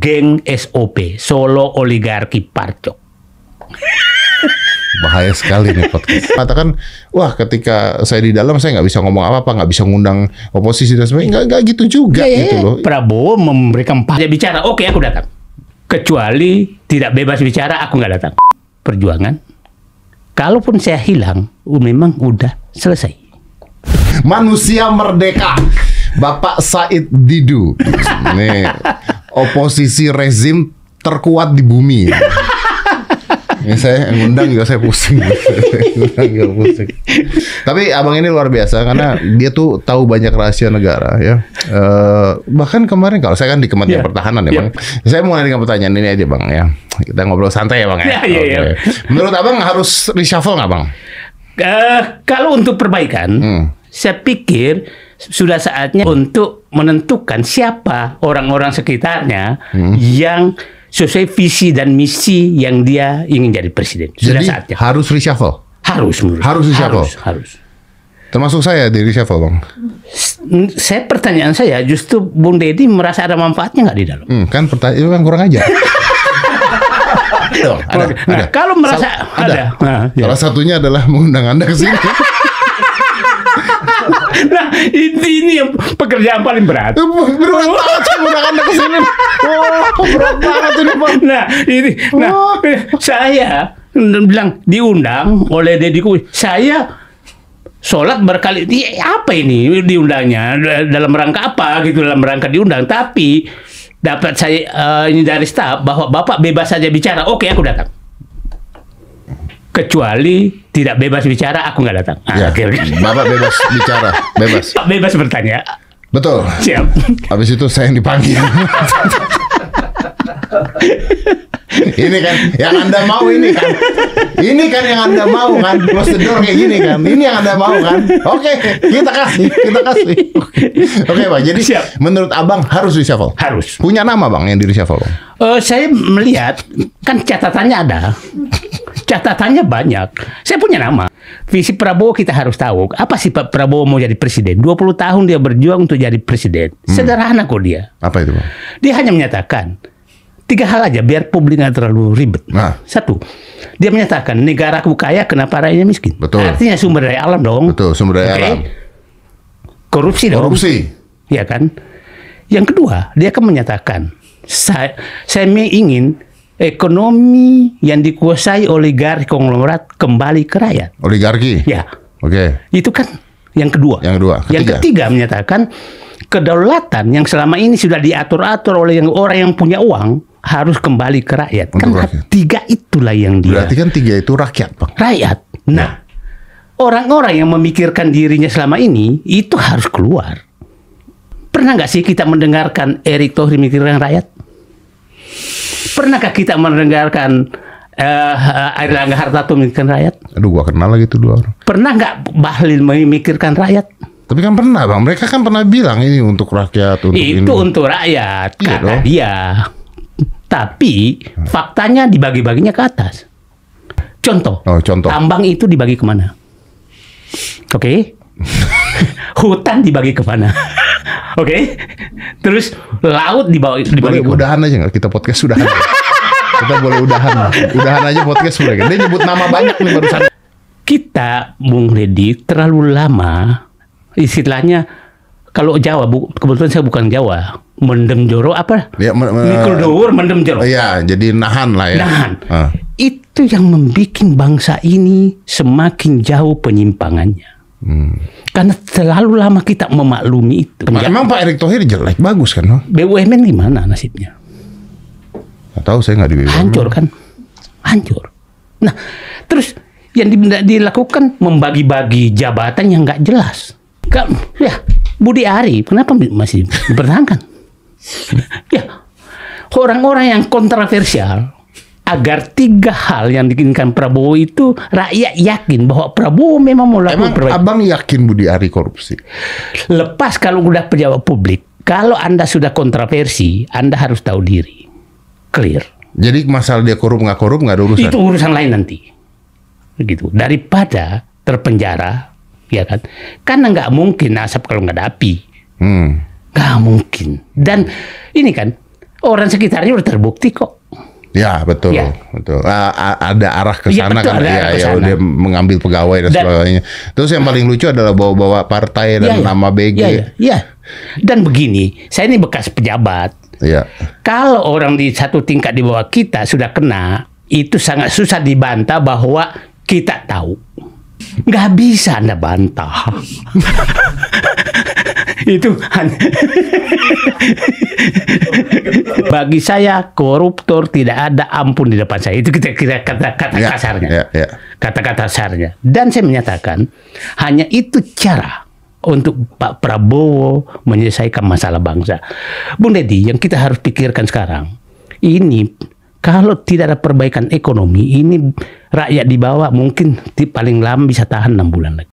geng SOP, Solo Oligarki Parcok. Bahaya sekali nih podcast. Katakan, wah ketika saya di dalam saya nggak bisa ngomong apa-apa, nggak bisa ngundang oposisi dan sebagainya. Nggak gitu juga gitu loh. Prabowo memberikan dia bicara, oke aku datang. Kecuali tidak bebas bicara, aku nggak datang. Perjuangan, kalaupun saya hilang, memang udah selesai. Manusia merdeka, Bapak Said Didu. Nih, oposisi rezim terkuat di bumi. Ini saya ngundang juga saya pusing. Tapi abang ini luar biasa karena dia tuh tahu banyak rahasia negara ya. Bahkan kemarin kalau saya kan di Kementerian Pertahanan ya bang. Saya mau nanya pertanyaan ini aja bang ya. Kita ngobrol santai ya bang ya. Menurut abang harus reshuffle nggak bang? Kalau untuk perbaikan, saya pikir sudah saatnya untuk menentukan siapa orang-orang sekitarnya yang sesuai visi dan misi yang dia ingin jadi presiden. Sudah jadi saatnya. Harus reshuffle? Harus. Harus reshuffle? Harus. Termasuk saya di reshuffle bang? Pertanyaan saya justru Bung Deddy merasa ada manfaatnya nggak di dalam? Kan pertanyaan itu yang kurang aja. Ada. Kalau merasa ada. Salah satunya adalah mengundang Anda ke sini. Nah, ini yang pekerjaan paling berat. Berat banget mengundang Anda ke sini. Berat banget ini bang. Saya bilang diundang oleh Deddy Kobusier. Saya sholat berkali. Apa ini diundangnya? Dalam rangka apa gitu? Dalam rangka diundang. Tapi dapat saya ini dari staf bahwa Bapak bebas saja bicara. Oke, aku datang. Kecuali tidak bebas bicara, aku nggak datang. Bapak bebas bicara, bebas. Bebas bertanya. Betul. Siap. Habis itu saya yang dipanggil. Ini kan yang Anda mau ini kan. Ini kan yang Anda mau kan. Prosedur kayak gini kan. Ini yang Anda mau kan. Oke, kita kasih. Oke, Bang. Jadi siap. Menurut Abang harus reshuffle? Harus. Punya nama Bang yang di reshuffle Bang? Saya melihat kan catatannya ada. Catatannya banyak. Saya punya nama. Visi Prabowo kita harus tahu. Apa sih Pak Prabowo mau jadi presiden? 20 tahun dia berjuang untuk jadi presiden. Sederhana kok dia. Apa itu Bang? Dia hanya menyatakan 3 hal aja biar publik nggak terlalu ribet. Satu, dia menyatakan negaraku kaya, kenapa rakyatnya miskin? Betul. Artinya sumber daya alam dong. Betul, sumber daya alam. Korupsi dong. Korupsi. Ya kan? Yang kedua, dia akan menyatakan saya ingin ekonomi yang dikuasai oligarki konglomerat kembali ke rakyat. Oligarki? Ya. Oke. Itu kan yang kedua. Yang ketiga menyatakan kedaulatan yang selama ini sudah diatur-atur oleh orang yang punya uang harus kembali ke rakyat. Kan rakyat. 3 itulah yang dia. Berarti kan 3 itu rakyat, Bang. Rakyat. Nah, orang-orang yang memikirkan dirinya selama ini itu harus keluar. Pernah nggak sih kita mendengarkan Erick Thohir memikirkan rakyat? Pernahkah kita mendengarkan Airlangga Hartarto memikirkan rakyat? Aduh, gua kenal lagi tuh 2 orang. Pernah nggak Bahlil memikirkan rakyat? Tapi kan pernah Bang, mereka kan pernah bilang ini untuk rakyat, untuk itu ini. Untuk rakyat, iya kata dia. Tapi faktanya dibagi-baginya ke atas. Contoh, tambang itu dibagi kemana? Oke. Hutan dibagi kemana? Oke. Terus laut dibagi boleh kemana? Udahan aja nggak? Kita podcast udahan. Kita boleh udahan aja podcast mereka. Dia nyebut nama banyak nih barusan. Kita, Bung Deddy, terlalu lama. Istilahnya kalau Jawa, kebetulan saya bukan Jawa, mendem joro apa? Ya, mikul dhuwur mendem joro. Iya, jadi nahan lah ya. Nahan. Itu yang membuat bangsa ini semakin jauh penyimpangannya. Karena terlalu lama kita memaklumi itu. Emang Pak Erick Thohir jelek, bagus kan? No? BUMN gimana nasibnya? Nggak tahu, saya nggak di BUMN. Hancur kan? Hancur. Nah, terus yang dilakukan membagi-bagi jabatan yang nggak jelas. Ya, Budi Ari, kenapa masih dipertahankan? Ya, orang-orang yang kontroversial, agar 3 hal yang diinginkan Prabowo itu rakyat yakin bahwa Prabowo memang mau lakukan perbaikan. Abang yakin Budi Ari korupsi? Lepas kalau udah pejabat publik, kalau Anda sudah kontroversi, Anda harus tahu diri. Clear. Jadi masalah dia korup nggak ada urusan? Itu urusan lain nanti. Begitu. Daripada terpenjara, ya kan? Karena nggak mungkin asap kalau nggak ada api. Nggak mungkin. Dan ini kan, orang sekitarnya udah terbukti kok. Ya betul, Ya. betul. Ada arah ke Ya, sana betul, kan, ada arah ke ya sana. dia mengambil pegawai dan sebagainya. Terus yang paling lucu adalah bawa-bawa partai dan nama BG. Ya. Dan begini, saya ini bekas pejabat. Ya. Kalau orang di satu tingkat di bawah kita sudah kena, itu sangat susah dibantah bahwa kita tahu. Nggak bisa Anda bantah. Itu bagi saya koruptor tidak ada ampun di depan saya. Itu kita kata Ya, kasarnya. ya. Kata-kata kasarnya. Dan saya menyatakan hanya itu cara untuk Pak Prabowo menyelesaikan masalah bangsa. Bung Deddy, yang kita harus pikirkan sekarang ini, kalau tidak ada perbaikan ekonomi, ini rakyat di bawah mungkin paling lama bisa tahan 6 bulan lagi.